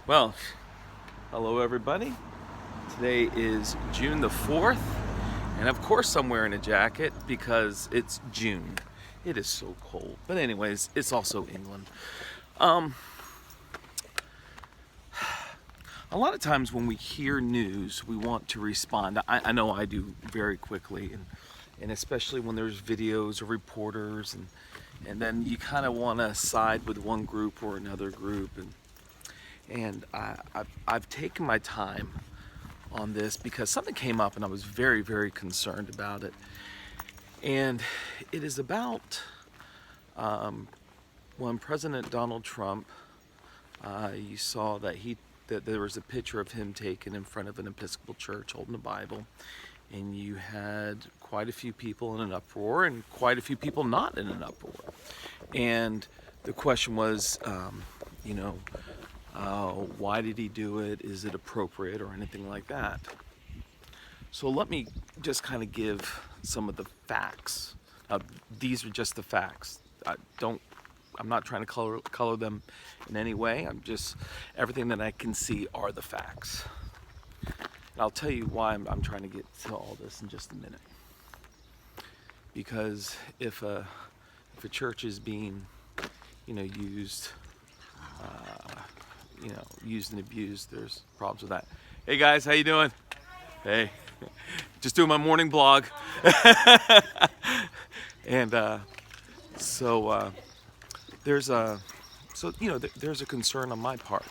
Well, hello everybody. Today is June the 4th, and of course I'm wearing a jacket because it's June. It is so cold. But anyways, it's also England. Um, a lot of times when we hear news, we want to respond. I know I do very quickly, and especially when there's videos or reporters, and then you kind of want to side with one group or another group, and I've taken my time on this because something came up and I was very, very concerned about it. And it is about when President Donald Trump, you saw that there was a picture of him taken in front of an Episcopal church holding a Bible, and you had quite a few people in an uproar and quite a few people not in an uproar. And the question was, why did he do it? Is it appropriate or anything like that? So let me just kind of give some of the facts. These are just the facts. I'm not trying to color them in any way. Everything that I can see are the facts. And I'll tell you why I'm trying to get to all this in just a minute. Because if a church is being, used, used and abused, there's problems with that. Hey guys, how you doing? Hey, just doing my morning blog. And there's a concern on my part.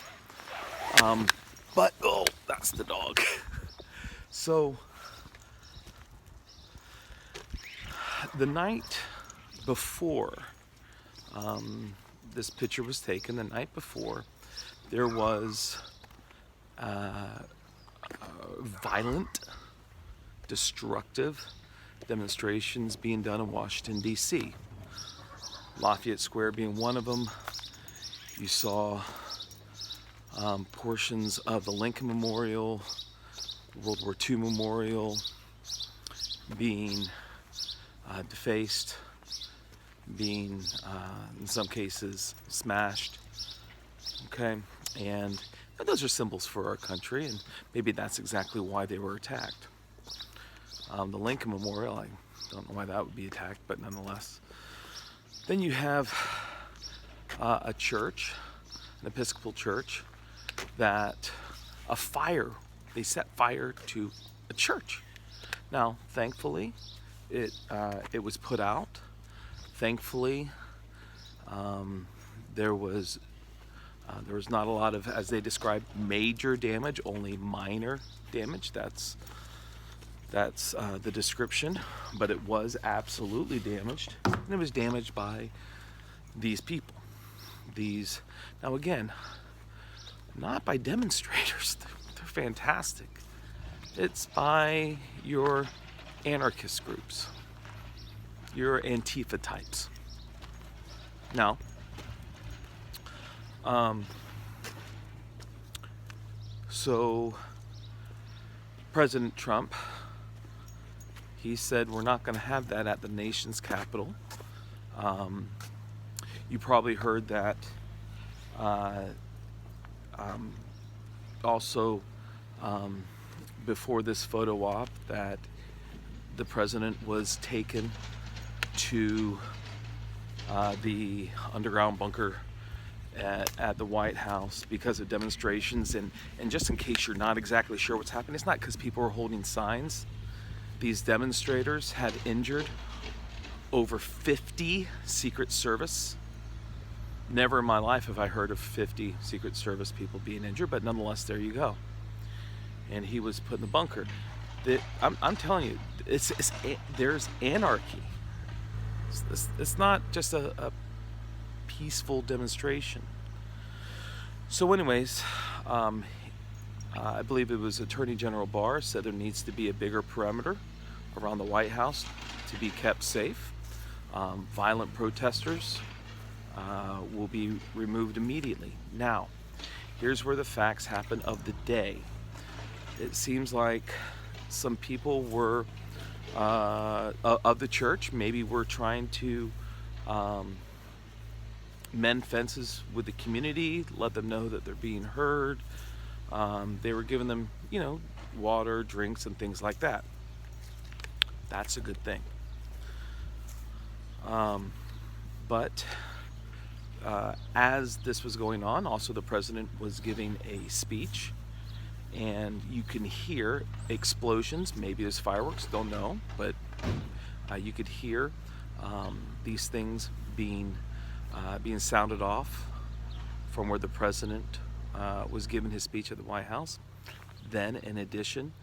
But that's the dog. So the night before this picture was taken, the night before, there was violent, destructive demonstrations being done in Washington, D.C. Lafayette Square being one of them. You saw portions of the Lincoln Memorial, World War II Memorial being defaced, being in some cases smashed. Okay, and those are symbols for our country, and maybe that's exactly why they were attacked. The Lincoln Memorial, I don't know why that would be attacked, but nonetheless. Then you have a church, an Episcopal church, that they set fire to a church. Now, thankfully, it was put out. Thankfully, there was not a lot of, as they described, major damage, only minor damage. That's the description, but it was absolutely damaged, and it was damaged by these people. Now again, not by demonstrators. They're fantastic. It's by your anarchist groups, your Antifa types. Now, so President Trump, he said we're not going to have that at the nation's capital. You probably heard that also before this photo op that the president was taken to the underground bunker at the White House because of demonstrations. And just in case you're not exactly sure what's happening, it's not because people are holding signs. These demonstrators had injured over 50 Secret Service. Never in my life have I heard of 50 Secret Service people being injured, but nonetheless, there you go. And he was put in the bunker. I'm telling you, there's anarchy. It's not just a peaceful demonstration. So anyways, I believe it was Attorney General Barr said there needs to be a bigger perimeter around the White House to be kept safe. Violent protesters will be removed immediately. Now, here's where the facts happen of the day. It seems like some people were of the church maybe were trying to mend fences with the community, let them know that they're being heard. They were giving them, water, drinks, and things like that. That's a good thing. But as this was going on, also the president was giving a speech, and you can hear explosions. Maybe there's fireworks, don't know, but you could hear these things being sounded off from where the president was giving his speech at the White House. Then, in addition,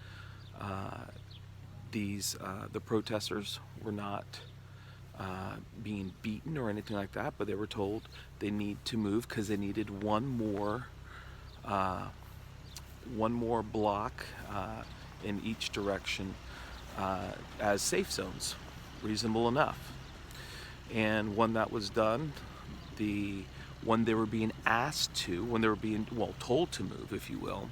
the protesters were not being beaten or anything like that, but they were told they need to move because they needed one more block in each direction as safe zones, reasonable enough. And when that was done, when they were being asked to, when they were being told to move, if you will,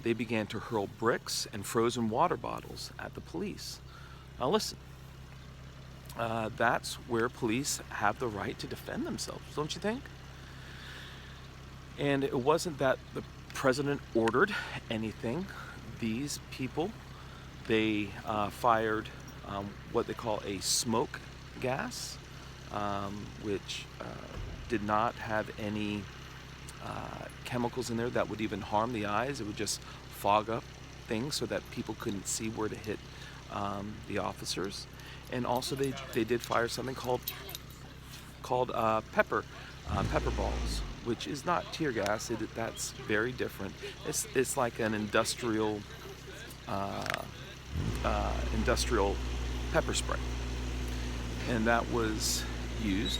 they began to hurl bricks and frozen water bottles at the police. Now listen, that's where police have the right to defend themselves, don't you think? And it wasn't that the president ordered anything. These people, they fired what they call a smoke gas, which did not have any chemicals in there that would even harm the eyes. It would just fog up things so that people couldn't see where to hit the officers. And also they did fire something called pepper balls, which is not tear gas. That's very different. It's like an industrial pepper spray, and that was used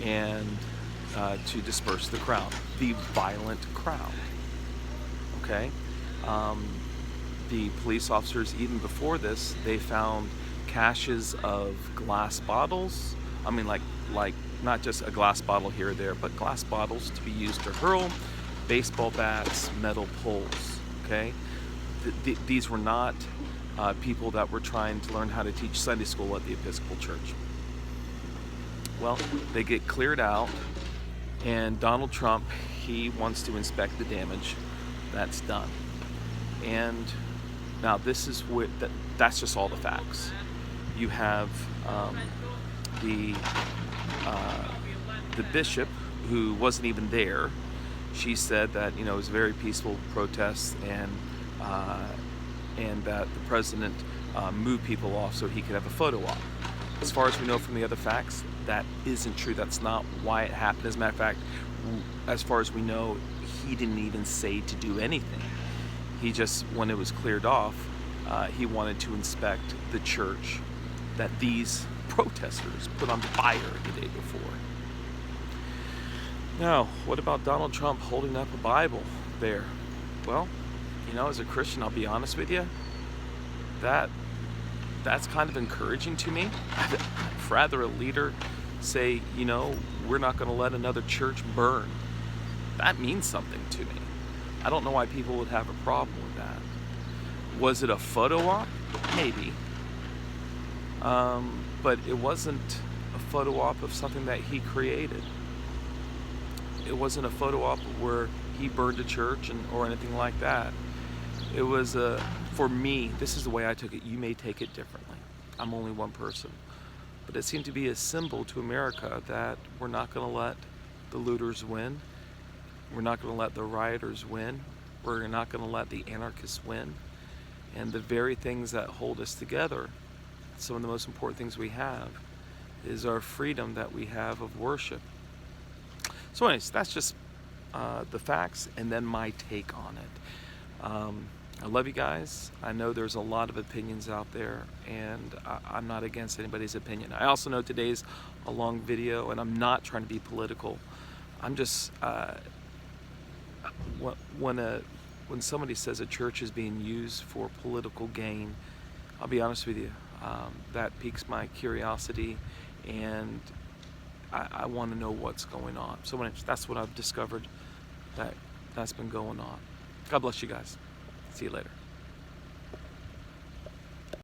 to disperse the crowd, the violent crowd. Okay, the police officers, even before this, they found caches of glass bottles. I mean, like not just a glass bottle here or there, but glass bottles to be used to hurl, baseball bats, metal poles. Okay, these were not people that were trying to learn how to teach Sunday school at the Episcopal Church. Well, they get cleared out, and Donald Trump, he wants to inspect the damage that's done. And now this is that's just all the facts. You have the bishop, who wasn't even there. She said that it was a very peaceful protest, and that the president moved people off so he could have a photo op. As far as we know from the other facts, that isn't true. That's not why it happened. As a matter of fact, as far as we know, he didn't even say to do anything. He just, when it was cleared off, he wanted to inspect the church that these protesters put on fire the day before. Now, what about Donald Trump holding up a Bible there? Well, as a Christian, I'll be honest with you, that's kind of encouraging to me. I'd rather a leader say, we're not going to let another church burn. That means something to me. I don't know why people would have a problem with that. Was it a photo op? Maybe. But it wasn't a photo op of something that he created. It wasn't a photo op where he burned a church or anything like that. It was for me, this is the way I took it. You may take it differently. I'm only one person. But it seemed to be a symbol to America that we're not going to let the looters win. We're not going to let the rioters win. We're not going to let the anarchists win. And the very things that hold us together, some of the most important things we have, is our freedom that we have of worship. So anyways, that's just the facts and then my take on it. I love you guys. I know there's a lot of opinions out there, and I'm not against anybody's opinion. I also know today's a long video, and I'm not trying to be political. I'm just, when somebody says a church is being used for political gain, I'll be honest with you, that piques my curiosity, and I want to know what's going on. So that's what I've discovered that's been going on. God bless you guys. See you later.